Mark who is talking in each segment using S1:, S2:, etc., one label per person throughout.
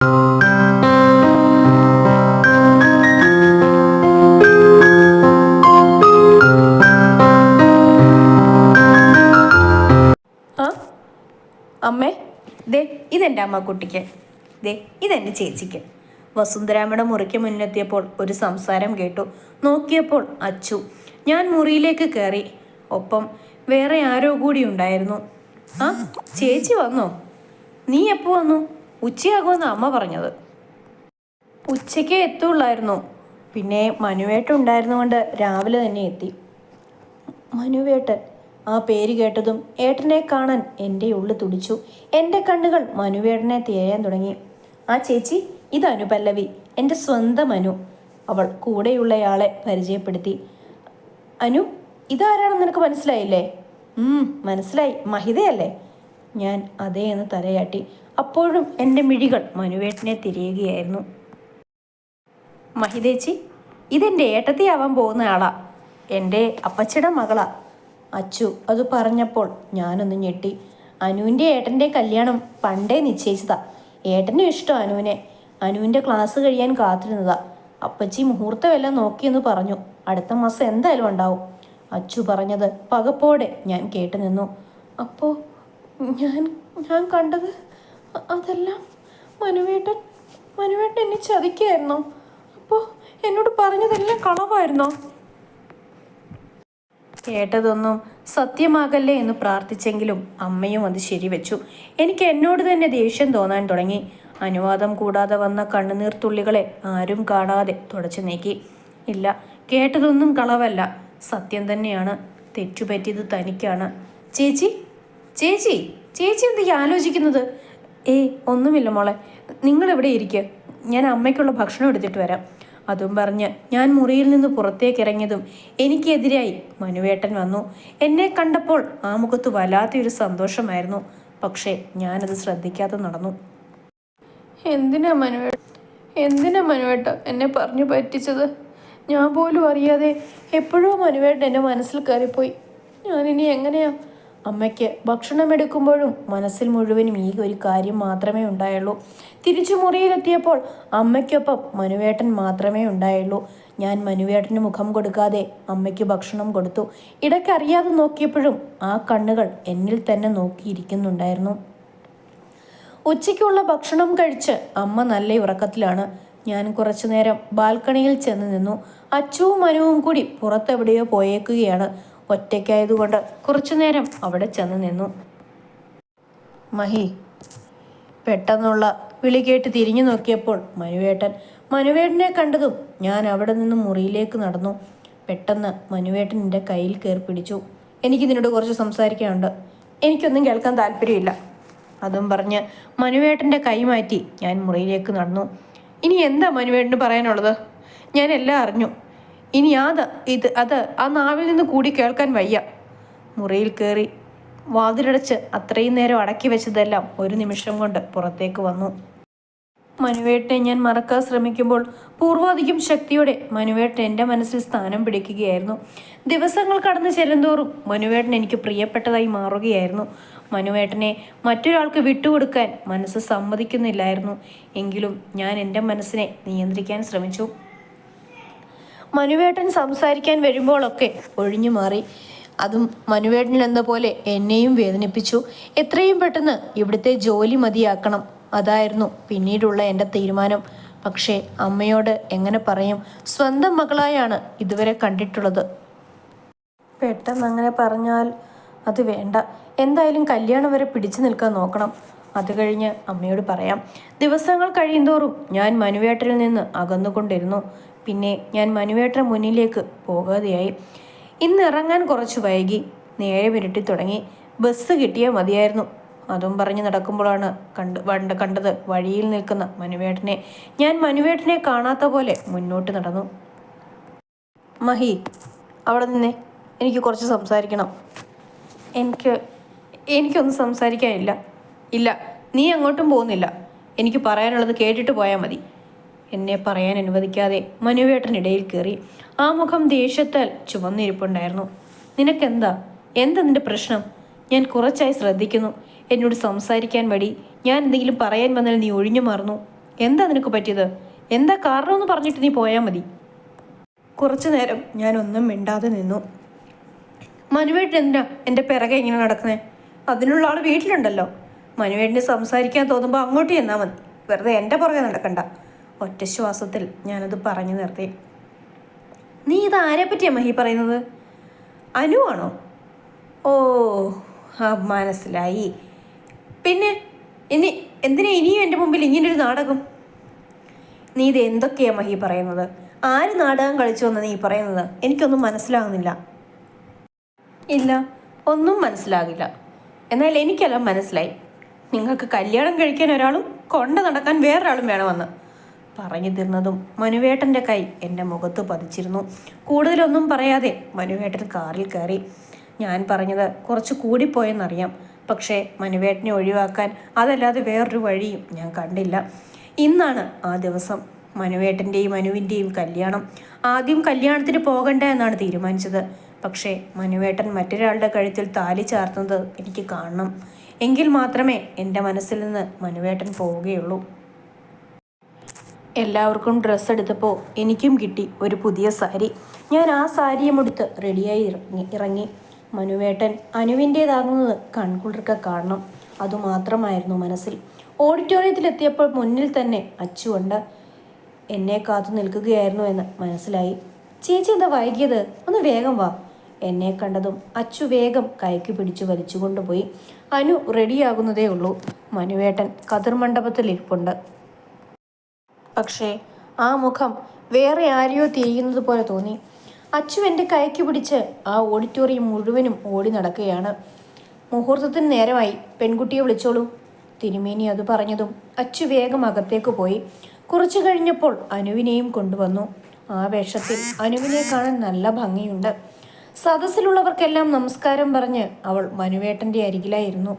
S1: ആ അമ്മേ, ദേ ഇതെൻ്റെ അമ്മക്കുട്ടിക്ക്, ദേ ഇതെൻ്റെ ചേച്ചിക്ക്. വസുന്ധരാമ്മയുടെ മുറിക്ക് മുന്നെത്തിയപ്പോൾ ഒരു സംസാരം കേട്ടു. നോക്കിയപ്പോൾ അച്ചു. ഞാൻ മുറിയിലേക്ക് കയറി. ഒപ്പം വേറെ ആരോ കൂടി ഉണ്ടായിരുന്നു. ആ ചേച്ചി വന്നോ? നീ എപ്പോൾ വന്നു? ഉച്ചയാകുമെന്ന് അമ്മ പറഞ്ഞത്. ഉച്ചയ്ക്കേ എത്തുള്ളായിരുന്നു. പിന്നെ മനുവേട്ടുണ്ടായിരുന്നുകൊണ്ട് രാവിലെ തന്നെ എത്തി. മനുവേട്ടൻ, ആ പേര് കേട്ടതും ഏട്ടനെ കാണാൻ എൻ്റെ ഉള്ളു തുടിച്ചു. എൻ്റെ കണ്ണുകൾ മനുവേട്ടനെ തിരയാൻ തുടങ്ങി. ആ ചേച്ചി, ഇത് അനുപല്ലവി, എൻ്റെ സ്വന്തം അനു. അവൾ കൂടെയുള്ളയാളെ പരിചയപ്പെടുത്തി. അനു, ഇതാരാണെന്ന് നിനക്ക് മനസ്സിലായില്ലേ? മനസ്സിലായി, മഹിതയല്ലേ? ഞാൻ അതേ എന്ന് തലയാട്ടി. അപ്പോഴും എൻ്റെ മിഴികൾ മനുവേട്ടനെ തിരയുകയായിരുന്നു. മഹിതേച്ചി, ഇതെൻ്റെ ഏട്ടത്തിയാവാൻ പോകുന്ന ആളാ, എൻ്റെ അപ്പച്ചിയുടെ മകളാ. അച്ചു അത് പറഞ്ഞപ്പോൾ ഞാനൊന്ന് ഞെട്ടി. അനുവിൻ്റെ ഏട്ടൻ്റെ കല്യാണം പണ്ടേ നിശ്ചയിച്ചതാ. ഏട്ടനും ഇഷ്ടം അനുവിനെ. അനുവിൻ്റെ ക്ലാസ് കഴിയാൻ കാത്തിരുന്നതാ. അപ്പച്ചി മുഹൂർത്തമെല്ലാം നോക്കിയെന്ന് പറഞ്ഞു. അടുത്ത മാസം എന്തായാലും ഉണ്ടാവും. അച്ചു പറഞ്ഞത് പകപ്പോടെ ഞാൻ കേട്ടു നിന്നു. അപ്പോൾ ഞാൻ കണ്ടത് അതെല്ലാം മനുവേട്ടൻ എന്നെ ചതിക്കായിരുന്നോ? അപ്പോൾ എന്നോട് പറഞ്ഞതെല്ലാം കളവായിരുന്നോ? കേട്ടതൊന്നും സത്യമാകല്ലേ എന്ന് പ്രാർത്ഥിച്ചെങ്കിലും അമ്മയും അത് ശരിവെച്ചു. എനിക്ക് എന്നോട് തന്നെ ദേഷ്യം തോന്നാൻ തുടങ്ങി. അനുവാദം കൂടാതെ വന്ന കണ്ണുനീർത്തുള്ളികളെ ആരും കാണാതെ തുടച്ചു നീക്കി. ഇല്ല, കേട്ടതൊന്നും കളവല്ല, സത്യം തന്നെയാണ്. തെറ്റുപറ്റിയത് തനിക്കാണ്. ചേച്ചി ചേച്ചി ചേച്ചി എന്തൊക്കെ ആലോചിക്കുന്നത്? ഒന്നുമില്ല മോളെ, നിങ്ങളെവിടെ ഇരിക്കുക, ഞാൻ അമ്മയ്ക്കുള്ള ഭക്ഷണം എടുത്തിട്ട് വരാം. അതും പറഞ്ഞ് ഞാൻ മുറിയിൽ നിന്ന് പുറത്തേക്ക് ഇറങ്ങിയതും എനിക്കെതിരായി മനുവേട്ടൻ വന്നു. എന്നെ കണ്ടപ്പോൾ ആ മുഖത്ത് വല്ലാത്തൊരു സന്തോഷമായിരുന്നു. പക്ഷേ ഞാനത് ശ്രദ്ധിക്കാതെ നടന്നു. എന്തിനാ മനുവേട്ട എന്നെ പറഞ്ഞു പറ്റിച്ചത്? ഞാൻ പോലും അറിയാതെ എപ്പോഴോ മനുവേട്ടൻ എൻ്റെ മനസ്സിൽ കയറിപ്പോയി. ഞാനിനി എങ്ങനെയാ? അമ്മയ്ക്ക് ഭക്ഷണം എടുക്കുമ്പോഴും മനസ്സിൽ മുഴുവനും ഈ ഒരു കാര്യം മാത്രമേ ഉണ്ടായുള്ളൂ. തിരിച്ചു മുറിയിലെത്തിയപ്പോൾ അമ്മയ്ക്കൊപ്പം മനുവേട്ടൻ മാത്രമേ ഉണ്ടായുള്ളൂ. ഞാൻ മനുവേട്ടന് മുഖം കൊടുക്കാതെ അമ്മയ്ക്ക് ഭക്ഷണം കൊടുത്തു. ഇടയ്ക്കറിയാതെ നോക്കിയപ്പോഴും ആ കണ്ണുകൾ എന്നിൽ തന്നെ നോക്കിയിരിക്കുന്നുണ്ടായിരുന്നു. ഉച്ചയ്ക്കുള്ള ഭക്ഷണം കഴിച്ച് അമ്മ നല്ല ഉറക്കത്തിലാണ്. ഞാൻ കുറച്ചു നേരം ബാൽക്കണിയിൽ ചെന്ന് നിന്നു. അച്ചുവും മനുവും കൂടി പുറത്തെവിടെയോ പോയേക്കുകയാണ്. ഒറ്റയ്ക്കായതുകൊണ്ട് കുറച്ചു നേരം അവിടെ ചെന്ന് നിന്നു. മഹി, പെട്ടെന്നുള്ള വിളി കേട്ട് തിരിഞ്ഞു നോക്കിയപ്പോൾ മനുവേട്ടനെ കണ്ടതും ഞാൻ അവിടെ നിന്നും മുറിയിലേക്ക് നടന്നു. പെട്ടെന്ന് മനുവേട്ടൻ എൻ്റെ കയ്യിൽ കയറി പിടിച്ചു. എനിക്ക് നിന്നോട് കുറച്ച് സംസാരിക്കാനുണ്ട്. എനിക്കൊന്നും കേൾക്കാൻ താല്പര്യമില്ല. അതും പറഞ്ഞ് മനുവേട്ടൻ്റെ കൈ മാറ്റി ഞാൻ മുറിയിലേക്ക് നടന്നു. ഇനി എന്താ മനുവേട്ടന് പറയാനുള്ളത്? ഞാൻ എല്ലാം അറിഞ്ഞു. ഇനി അത് ആ നാവിൽ നിന്ന് കൂടി കേൾക്കാൻ വയ്യ. മുറിയിൽ കയറി വാതിലടച്ച് അത്രയും നേരം അടക്കി വെച്ചതെല്ലാം ഒരു നിമിഷം കൊണ്ട് പുറത്തേക്ക് വന്നു. മനുവേട്ടനെ ഞാൻ മറക്കാൻ ശ്രമിക്കുമ്പോൾ പൂർവാധികം ശക്തിയോടെ മനുവേട്ടൻ എൻ്റെ മനസ്സിൽ സ്ഥാനം പിടിക്കുകയായിരുന്നു. ദിവസങ്ങൾ കടന്നു ചെല്ലുന്തോറും മനുവേട്ടൻ എനിക്ക് പ്രിയപ്പെട്ടതായി മാറുകയായിരുന്നു. മനുവേട്ടനെ മറ്റൊരാൾക്ക് വിട്ടുകൊടുക്കാൻ മനസ്സ് സമ്മതിക്കുന്നില്ലായിരുന്നു. എങ്കിലും ഞാൻ എൻ്റെ മനസ്സിനെ നിയന്ത്രിക്കാൻ ശ്രമിച്ചു. മനുവേട്ടൻ സംസാരിക്കാൻ വരുമ്പോഴൊക്കെ ഒഴിഞ്ഞു മാറി. അതും മനുവേട്ടൻ എന്ന പോലെ എന്നെയും വേദനിപ്പിച്ചു. എത്രയും പെട്ടെന്ന് ഇവിടുത്തെ ജോലി മതിയാക്കണം, അതായിരുന്നു പിന്നീടുള്ള എൻ്റെ തീരുമാനം. പക്ഷേ അമ്മയോട് എങ്ങനെ പറയും? സ്വന്തം മകളായാണ് ഇതുവരെ കണ്ടിട്ടുള്ളത്. പെട്ടെന്ന് അങ്ങനെ പറഞ്ഞാൽ അത് വേണ്ട. എന്തായാലും കല്യാണം വരെ പിടിച്ചു നിൽക്കാൻ നോക്കണം. അത് കഴിഞ്ഞ് അമ്മയോട് പറയാം. ദിവസങ്ങൾ കഴിയുന്തോറും ഞാൻ മനുവേട്ടനിൽ നിന്ന് അകന്നുകൊണ്ടിരുന്നു. പിന്നെ ഞാൻ മനുവേട്ടന് മുന്നിലേക്ക് പോകാതെയായി. ഇന്ന് ഇറങ്ങാൻ കുറച്ച് വൈകി. നേരെ വിരട്ടി തുടങ്ങി. ബസ് കിട്ടിയാൽ മതിയായിരുന്നു. അതും പറഞ്ഞ് നടക്കുമ്പോഴാണ് കണ്ടത് വഴിയിൽ നിൽക്കുന്ന മനുവേട്ടനെ. ഞാൻ മനുവേട്ടനെ കാണാത്ത പോലെ മുന്നോട്ട് നടന്നു. മഹി, അവിടെ നിന്നേ, എനിക്ക് കുറച്ച് സംസാരിക്കണം. എനിക്കൊന്നും സംസാരിക്കാനില്ല. ഇല്ല, നീ അങ്ങോട്ടും പോകുന്നില്ല. എനിക്ക് പറയാനുള്ളത് കേട്ടിട്ട് പോയാൽ മതി. എന്നെ പറയാൻ അനുവദിക്കാതെ മനുവേട്ടനിടയിൽ കയറി. ആ മുഖം ദേഷ്യത്താൽ ചുവന്നിരിപ്പുണ്ടായിരുന്നു. നിനക്കെന്താ നിന്റെ പ്രശ്നം? ഞാൻ കുറച്ചായി ശ്രദ്ധിക്കുന്നു. എന്നോട് സംസാരിക്കാൻ മടി. ഞാൻ എന്തെങ്കിലും പറയാൻ വന്നാൽ നീ ഒഴിഞ്ഞു മാറുന്നു. എന്താ നിനക്ക് പറ്റിയത്? എന്താ കാരണമെന്ന് പറഞ്ഞിട്ട് നീ പോയാൽ മതി. കുറച്ചു നേരം ഞാനൊന്നും മിണ്ടാതെ നിന്നു. മനുവേട്ടൻ എന്തിനാ എൻ്റെ പിറകെ ഇങ്ങനെ നടക്കുന്നത്? അതിനുള്ള ആൾ വീട്ടിലുണ്ടല്ലോ. മനുവേട്ടന് സംസാരിക്കാൻ തോന്നുമ്പോൾ അങ്ങോട്ട് ചെന്നാൽ മതി, വെറുതെ എൻ്റെ പുറകെ നടക്കണ്ട. ഒറ്റ ശ്വാസത്തിൽ ഞാനത് പറഞ്ഞു നിർത്തി. നീ ഇത് ആരെ പറ്റിയാ മഹി പറയുന്നത്? അനുവാണോ? ഓ, മനസ്സിലായി. പിന്നെ എന്തിനാ ഇനിയും എൻ്റെ മുമ്പിൽ ഇങ്ങനൊരു നാടകം? നീ ഇത് എന്തൊക്കെയാ മഹി പറയുന്നത്? ആര് നാടകം കളിച്ചു എന്ന് നീ പറയുന്നത്? എനിക്കൊന്നും മനസ്സിലാകുന്നില്ല. ഇല്ല, ഒന്നും മനസ്സിലാകില്ല. എന്നാൽ എനിക്കെല്ലാം മനസ്സിലായി. നിങ്ങൾക്ക് കല്യാണം കഴിക്കാൻ ഒരാളും കൊണ്ട നടക്കാൻ വേറൊരാളും വേണമെന്ന്. പറഞ്ഞു തീർന്നതും മനുവേട്ടൻ്റെ കൈ എൻ്റെ മുഖത്ത് പതിച്ചിരുന്നു. കൂടുതലൊന്നും പറയാതെ മനുവേട്ടൻ കാറിൽ കയറി. ഞാൻ പറഞ്ഞത് കുറച്ച് കൂടിപ്പോയെന്നറിയാം. പക്ഷേ മനുവേട്ടനെ ഒഴിവാക്കാൻ അതല്ലാതെ വേറൊരു വഴിയും ഞാൻ കണ്ടില്ല. ഇന്നാണ് ആ ദിവസം, മനുവേട്ടൻ്റെയും മനുവിൻ്റെയും കല്യാണം. ആദ്യം കല്യാണത്തിന് പോകണ്ട എന്നാണ് തീരുമാനിച്ചത്. പക്ഷേ മനുവേട്ടൻ മറ്റൊരാളുടെ കഴുത്തിൽ താലി ചാർത്തുന്നത് എനിക്ക് കാണണം. എങ്കിൽ മാത്രമേ എൻ്റെ മനസ്സിൽ നിന്ന് മനുവേട്ടൻ പോവുകയുള്ളൂ. എല്ലാവർക്കും ഡ്രസ്സ് എടുത്തപ്പോൾ എനിക്കും കിട്ടി ഒരു പുതിയ സാരി. ഞാൻ ആ സാരിയും എടുത്ത് റെഡിയായി ഇറങ്ങി. മനുവേട്ടൻ അനുവിൻ്റേതാകുന്നത് കൺകുളിർക്ക കാണണം, അതുമാത്രമായിരുന്നു മനസ്സിൽ. ഓഡിറ്റോറിയത്തിലെത്തിയപ്പോൾ മുന്നിൽ തന്നെ അച്ചുണ്ട്. എന്നെ കാത്തു നിൽക്കുകയായിരുന്നു എന്ന് മനസ്സിലായി. ചേച്ചി എന്താ വൈകിയത്? ഒന്ന് വേഗം വാ. എന്നെ കണ്ടതും അച്ചു വേഗം കൈക്ക് പിടിച്ചു വലിച്ചുകൊണ്ടുപോയി. അനു റെഡിയാകുന്നതേ ഉള്ളൂ. മനുവേട്ടൻ കതിർ മണ്ഡപത്തിൽ ഇരിപ്പുണ്ട്. പക്ഷേ ആ മുഖം വേറെ ആരെയോ തിരിയുന്നത് പോലെ തോന്നി. അച്ചു എൻ്റെ കൈക്ക് പിടിച്ച് ആ ഓഡിറ്റോറിയം മുഴുവനും ഓടി നടക്കുകയാണ്. മുഹൂർത്തത്തിന് നേരമായി, പെൺകുട്ടിയെ വിളിച്ചോളൂ. തിരുമേനി അത് പറഞ്ഞതും അച്ചു വേഗം അകത്തേക്ക് പോയി. കുറച്ചു കഴിഞ്ഞപ്പോൾ അനുവിനെയും കൊണ്ടുവന്നു. ആ വേഷത്തിൽ അനുവിനെ കാണാൻ നല്ല ഭംഗിയുണ്ട്. സദസ്സിലുള്ളവർക്കെല്ലാം നമസ്കാരം പറഞ്ഞ് അവൾ മനുവേട്ടൻ്റെ അരികിലായിരുന്നു.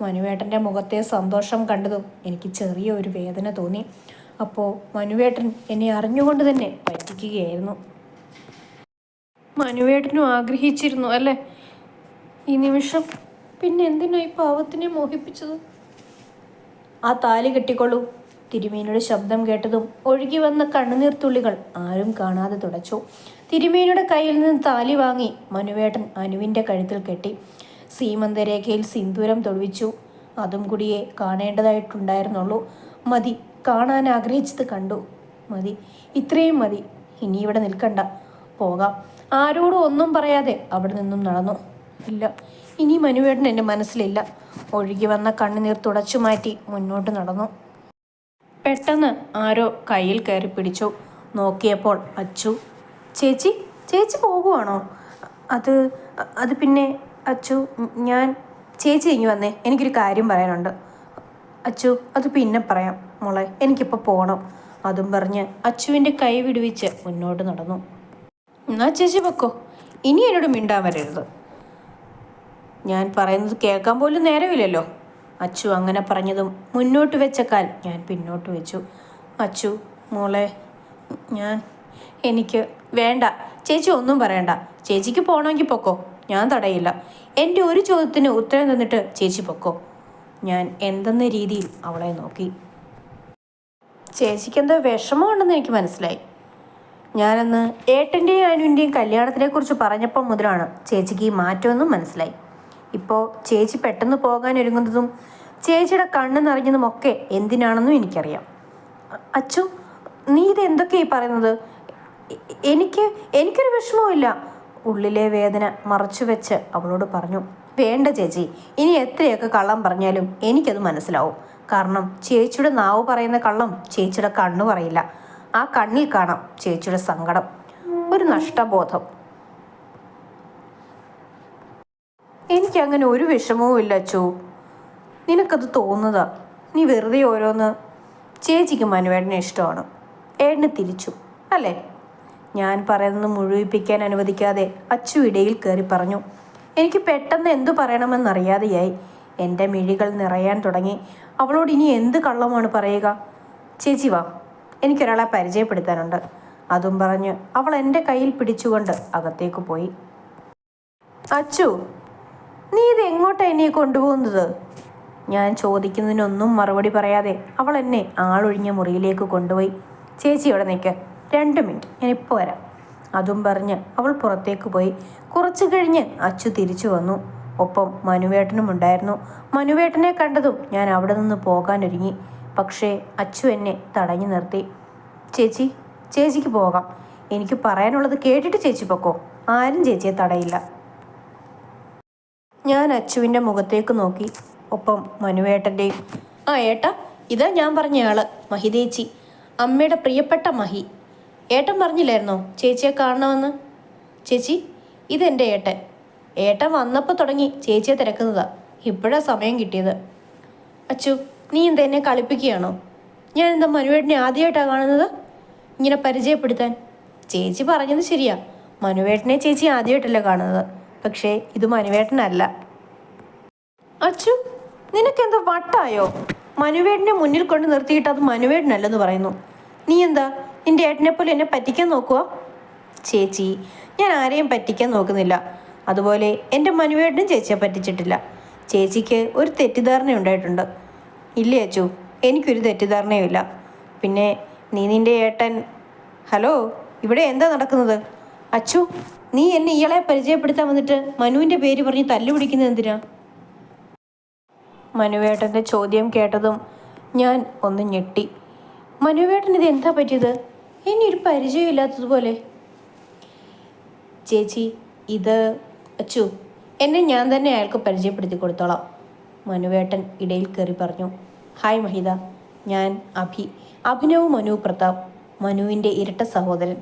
S1: മനുവേട്ടൻ്റെ മുഖത്തെ സന്തോഷം കണ്ടതും എനിക്ക് ചെറിയ ഒരു വേദന തോന്നി. അപ്പോൾ മനുവേട്ടൻ എന്നെ അറിഞ്ഞുകൊണ്ട് തന്നെ പറ്റിക്കുകയായിരുന്നു. മനുവേട്ടനും ആഗ്രഹിച്ചിരുന്നു അല്ലേ ഈ നിമിഷം? പിന്നെ എന്തിനായി പാവത്തിനെ മോഹിപ്പിച്ചത്? ആ താലി കെട്ടിക്കൊള്ളൂ. തിരുമേനിയുടെ ശബ്ദം കേട്ടതും ഒഴുകി വന്ന കണ്ണുനീർ തുള്ളികൾ ആരും കാണാതെ തുടച്ചു. തിരുമേനിയുടെ കയ്യിൽ നിന്ന് താലി വാങ്ങി മനുവേട്ടൻ അനുവിൻ്റെ കഴുത്തിൽ കെട്ടി. സീമന്തരേഖയിൽ സിന്ദൂരം തൊടുവിച്ചു. അതും കൂടിയേ കാണേണ്ടതായിട്ടുണ്ടായിരുന്നുള്ളൂ. മതി, കാണാൻ ആഗ്രഹിച്ചത് കണ്ടു. മതി, ഇത്രയും മതി. ഇനി ഇവിടെ നിൽക്കണ്ട, പോകാം. ആരോടും ഒന്നും പറയാതെ അവിടെ നിന്നും നടന്നു. ഇല്ല, ഇനി മനുവേട്ടൻ എൻ്റെ മനസ്സിലില്ല. ഒഴുകി വന്ന കണ്ണുനീർ തുടച്ചു മാറ്റി മുന്നോട്ട് നടന്നു. പെട്ടെന്ന് ആരോ കയ്യിൽ കയറി പിടിച്ചു. നോക്കിയപ്പോൾ അച്ചു. ചേച്ചി, ചേച്ചി പോകുവാണോ? അത് പിന്നെ അച്ചു, ഞാൻ ചേച്ചി ഇങ്ങി വന്നേ, എനിക്കൊരു കാര്യം പറയാനുണ്ട്. അച്ചു, അത് പിന്നെ പറയാം മോളെ, എനിക്കിപ്പോൾ പോകണം. അതും പറഞ്ഞ് അച്ചുവിൻ്റെ കൈ വിടുവിച്ച് മുന്നോട്ട് നടന്നു. എന്നാ ചേച്ചി പൊക്കോ, ഇനി എന്നോട് മിണ്ടാൻ വരരുത്. ഞാൻ പറയുന്നത് കേൾക്കാൻ പോലും നേരമില്ലല്ലോ. അച്ചു അങ്ങനെ പറഞ്ഞതും മുന്നോട്ട് വെച്ച കാൽ ഞാൻ പിന്നോട്ട് വെച്ചു. അച്ചു മോളെ, എനിക്ക് വേണ്ട. ചേച്ചി ഒന്നും പറയണ്ട. ചേച്ചിക്ക് പോകണമെങ്കിൽ പൊക്കോ, ഞാൻ തടയില്ല. എൻ്റെ ഒരു ചോദ്യത്തിന് ഉത്തരം തന്നിട്ട് ചേച്ചി പൊക്കോ. ഞാൻ എന്തെന്ന രീതിയിൽ അവളെ നോക്കി. ചേച്ചിക്ക് എന്തോ വിഷമമുണ്ടെന്ന് എനിക്ക് മനസ്സിലായി. ഞാനന്ന് ഏട്ടൻ്റെയും അനുവിൻ്റെയും കല്യാണത്തിനെക്കുറിച്ച് പറഞ്ഞപ്പോൾ മുതലാണ് ചേച്ചിക്ക് ഈ മാറ്റമൊന്നും മനസ്സിലായി. ഇപ്പോൾ ചേച്ചി പെട്ടെന്ന് പോകാനൊരുങ്ങുന്നതും ചേച്ചിയുടെ കണ്ണ് നിറഞ്ഞതുമൊക്കെ എന്തിനാണെന്നും എനിക്കറിയാം. അച്ചു, നീ ഇത് എന്തൊക്കെയായി പറയുന്നത്? എനിക്കൊരു വിഷമവുമില്ല. ഉള്ളിലെ വേദന മറച്ചു വെച്ച് അവളോട് പറഞ്ഞു. വേണ്ട ചേച്ചി, ഇനി എത്രയൊക്കെ കള്ളം പറഞ്ഞാലും എനിക്കത് മനസ്സിലാവും. കാരണം ചേച്ചിയുടെ നാവ് പറയുന്ന കള്ളം ചേച്ചിയുടെ കണ്ണ് പറയില്ല. ആ കണ്ണിൽ കാണാം ചേച്ചിയുടെ സങ്കടം, ഒരു നഷ്ടബോധം. എനിക്കങ്ങനെ ഒരു വിഷമവും ഇല്ല അച്ചു. നിനക്കത് തോന്നുന്നതാ. നീ വെറുതെ ഓരോന്ന്. ചേച്ചിക്ക് മനുവേട്ടനെ ഇഷ്ടമാണ്, ഏട്ടന് തിരിച്ചു അല്ലേ? ഞാൻ പറയുന്നത് മുഴുവിപ്പിക്കാൻ അനുവദിക്കാതെ അച്ചു ഇടയിൽ കയറി പറഞ്ഞു. എനിക്ക് പെട്ടെന്ന് എന്തു പറയണമെന്നറിയാതെയായി. എൻ്റെ മിഴികൾ നിറയാൻ തുടങ്ങി. അവളോട് ഇനി എന്ത് കള്ളമാണ് പറയുക? ചേച്ചി വാ, എനിക്കൊരാളെ പരിചയപ്പെടുത്താനുണ്ട്. അതും പറഞ്ഞ് അവൾ എൻ്റെ കയ്യിൽ പിടിച്ചുകൊണ്ട് അകത്തേക്ക് പോയി. അച്ചു, നീ ഇത് എങ്ങോട്ടാണ് എന്നെ കൊണ്ടുപോകുന്നത്? ഞാൻ ചോദിക്കുന്നതിനൊന്നും മറുപടി പറയാതെ അവൾ എന്നെ ആളൊഴിഞ്ഞ മുറിയിലേക്ക് കൊണ്ടുപോയി. ചേച്ചി ഇവിടെ നിൽക്ക്, 2 മിനിറ്റ്, ഞാൻ ഇപ്പോൾ വരാം. അതും പറഞ്ഞ് അവൾ പുറത്തേക്ക് പോയി. കുറച്ചു കഴിഞ്ഞ് അച്ചു തിരിച്ചു വന്നു. ഒപ്പം മനുവേട്ടനും ഉണ്ടായിരുന്നു. മനുവേട്ടനെ കണ്ടതും ഞാൻ അവിടെ നിന്ന് പോകാനൊരുങ്ങി. പക്ഷേ അച്ചു എന്നെ തടഞ്ഞു നിർത്തി. ചേച്ചിക്ക് പോകാം. എനിക്ക് പറയാനുള്ളത് കേട്ടിട്ട് ചേച്ചി പൊക്കോ. ആരും ചേച്ചിയെ തടയില്ല. ഞാൻ അച്ചുവിൻ്റെ മുഖത്തേക്ക് നോക്കി. ഒപ്പം മനുവേട്ടൻ്റെയും. ആ ഏട്ടാ, ഇതാ ഞാൻ പറഞ്ഞ ആള്, മഹിതേച്ചി, അമ്മയുടെ പ്രിയപ്പെട്ട മഹി. ഏട്ടൻ പറഞ്ഞില്ലായിരുന്നോ ചേച്ചിയെ കാണണമെന്ന്? ചേച്ചി, ഇതെൻ്റെ ഏട്ടൻ. ഏട്ടൻ വന്നപ്പോൾ തുടങ്ങി ചേച്ചിയെ തിരക്കുന്നതാ. ഇപ്പോഴാണ് സമയം കിട്ടിയത്. അച്ചു, നീ എന്താ എന്നെ കളിപ്പിക്കുകയാണോ? ഞാൻ എന്താ മനുവേട്ടനെ ആദ്യമായിട്ടാണ് കാണുന്നത്? ഇങ്ങനെ പരിചയപ്പെടുത്താൻ. ചേച്ചി പറഞ്ഞത് ശരിയാ, മനുവേട്ടനെ ചേച്ചി ആദ്യമായിട്ടല്ല കാണുന്നത്. പക്ഷേ ഇത് മനുവേട്ടനല്ല. അച്ചു, നിനക്കെന്തോ വട്ടായോ? മനുവേട്ടനെ മുന്നിൽ കൊണ്ട് നിർത്തിയിട്ട് അത് മനുവേട്ടനല്ലെന്ന് പറയുന്നു. നീ എന്താ നിന്റെ ഏട്ടനെ പോലെ എന്നെ പറ്റിക്കാൻ നോക്കുക? ചേച്ചി, ഞാൻ ആരെയും പറ്റിക്കാൻ നോക്കുന്നില്ല. അതുപോലെ എൻ്റെ മനുവേട്ടനും ചേച്ചിയെ പറ്റിച്ചിട്ടില്ല. ചേച്ചിക്ക് ഒരു തെറ്റിദ്ധാരണ ഉണ്ടായിട്ടുണ്ട്. ഇല്ലേ അച്ചു? എനിക്കൊരു തെറ്റിദ്ധാരണയുമില്ല. പിന്നെ നിന്റെ ഏട്ടൻ. ഹലോ, ഇവിടെ എന്താ നടക്കുന്നത്? അച്ചു, നീ എന്നെ ഇയാളെ പരിചയപ്പെടുത്താൻ വന്നിട്ട് മനുവിൻ്റെ പേര് പറഞ്ഞ് തല്ലുപിടിക്കുന്നത് എന്തിനാ? മനുവേട്ടൻ്റെ ചോദ്യം കേട്ടതും ഞാൻ ഒന്ന് ഞെട്ടി. മനുവേട്ടൻ ഇത് എന്താ പറ്റിയത്? എന്നെ ഒരു പരിചയമില്ലാത്തതുപോലെ. ചേച്ചി, ഇത് അച്ചു, എന്നെ ഞാൻ തന്നെ അയാൾക്ക് പരിചയപ്പെടുത്തി കൊടുത്തോളാം. മനുവേട്ടൻ ഇടയിൽ കയറി പറഞ്ഞു. ഹായ് മഹിത, ഞാൻ അഭിനവ് മനു പ്രതാപ്, മനുവിൻ്റെ ഇരട്ട സഹോദരൻ.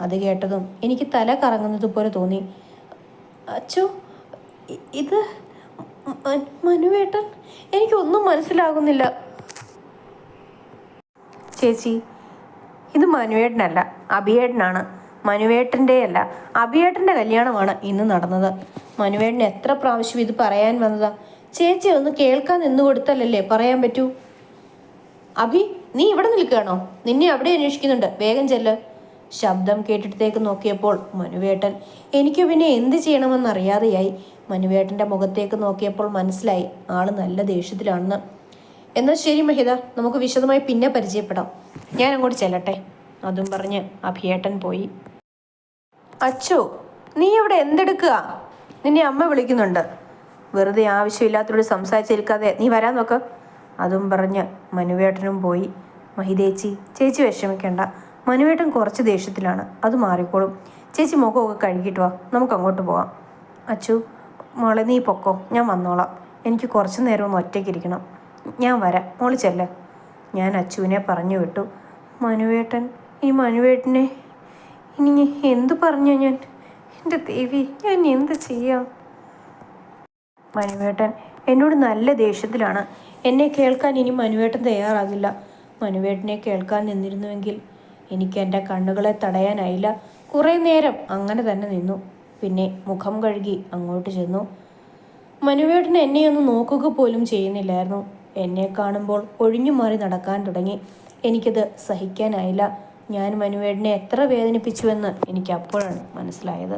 S1: അത് കേട്ടതും എനിക്ക് തല കറങ്ങുന്നത് പോലെ തോന്നി. അച്ചു, ഇത് മനുവേട്ടൻ? എനിക്കൊന്നും മനസ്സിലാകുന്നില്ല. ചേച്ചി, ഇത് മനുവേട്ടനല്ല, അഭിയേട്ടനാണ്. മനുവേട്ടൻ്റെ അല്ല, അഭിയേട്ടൻ്റെ കല്യാണമാണ് ഇന്ന് നടന്നത്. മനുവേട്ടന് എത്ര പ്രാവശ്യം ഇത് പറയാൻ വന്നതാ. ചേച്ചി ഒന്ന് കേൾക്കാൻ നിന്ന് കൊടുത്താലല്ലേ പറയാൻ പറ്റൂ. അഭി, നീ ഇവിടെ നിൽക്കുകയാണോ? നിന്നെ അവിടെ അന്വേഷിക്കുന്നുണ്ട്, വേഗം ചെല്ല്. ശബ്ദം കേട്ടിടത്തേക്ക് നോക്കിയപ്പോൾ മനുവേട്ടൻ. എനിക്ക് പിന്നെ എന്ത് ചെയ്യണമെന്നറിയാതെയായി. മനുവേട്ടൻ്റെ മുഖത്തേക്ക് നോക്കിയപ്പോൾ മനസ്സിലായി ആള് നല്ല ദേഷ്യത്തിലാണെന്ന്. എന്നാൽ ശരി മഹിത, നമുക്ക് വിശദമായി പിന്നെ പരിചയപ്പെടാം. ഞാൻ അങ്ങോട്ട് ചെല്ലട്ടെ. അതും പറഞ്ഞ് അഭിയേട്ടൻ പോയി. അച്ചു, നീ ഇവിടെ എന്തെടുക്കുക? നിന്നെ അമ്മ വിളിക്കുന്നുണ്ട്. വെറുതെ ആവശ്യമില്ലാത്തവരോട് സംസാരിച്ചിരിക്കാതെ നീ വരാൻ നോക്ക്. അതും പറഞ്ഞ് മനുവേട്ടനും പോയി. മഹിതേച്ചി, ചേച്ചി വിഷമിക്കേണ്ട. മനുവേട്ടൻ കുറച്ച് ദേഷ്യത്തിലാണ്, അത് മാറിക്കോളും. ചേച്ചി മുഖമൊക്കെ കഴുകിയിട്ട് വാ, നമുക്ക് അങ്ങോട്ട് പോവാം. അച്ചു, മോളെ നീ പൊക്കോ, ഞാൻ വന്നോളാം. എനിക്ക് കുറച്ച് നേരം ഒന്ന് ഒറ്റയ്ക്കിരിക്കണം. ഞാൻ വരാം, മോള് ചെല്ല. ഞാൻ അച്ചുവിനെ പറഞ്ഞു വിട്ടു. മനുവേട്ടനെ ഇനി എന്തു പറഞ്ഞാ ഞാൻ? എൻ്റെ ദേവി, ഞാൻ എന്ത് ചെയ്യാം? മനുവേട്ടൻ എന്നോട് നല്ല ദേഷ്യത്തിലാണ്. എന്നെ കേൾക്കാൻ ഇനി മനുവേട്ടൻ തയ്യാറാകില്ല. മനുവേട്ടനെ കേൾക്കാൻ നിന്നിരുന്നുവെങ്കിൽ എനിക്ക് എൻ്റെ കണ്ണുകളെ തടയാനായില്ല. കുറേ നേരം അങ്ങനെ തന്നെ നിന്നു. പിന്നെ മുഖം കഴുകി അങ്ങോട്ട് ചെന്നു. മനുവേട്ടൻ എന്നെയൊന്ന് നോക്കുക പോലും ചെയ്യുന്നില്ലായിരുന്നു. എന്നെ കാണുമ്പോൾ ഒഴിഞ്ഞു മാറി നടക്കാൻ തുടങ്ങി. എനിക്കത് സഹിക്കാനായില്ല. ഞാൻ മനുവേട്ടനെ എത്ര വേദനിപ്പിച്ചുവെന്ന് എനിക്ക് അപ്പോഴാണ് മനസ്സിലായത്.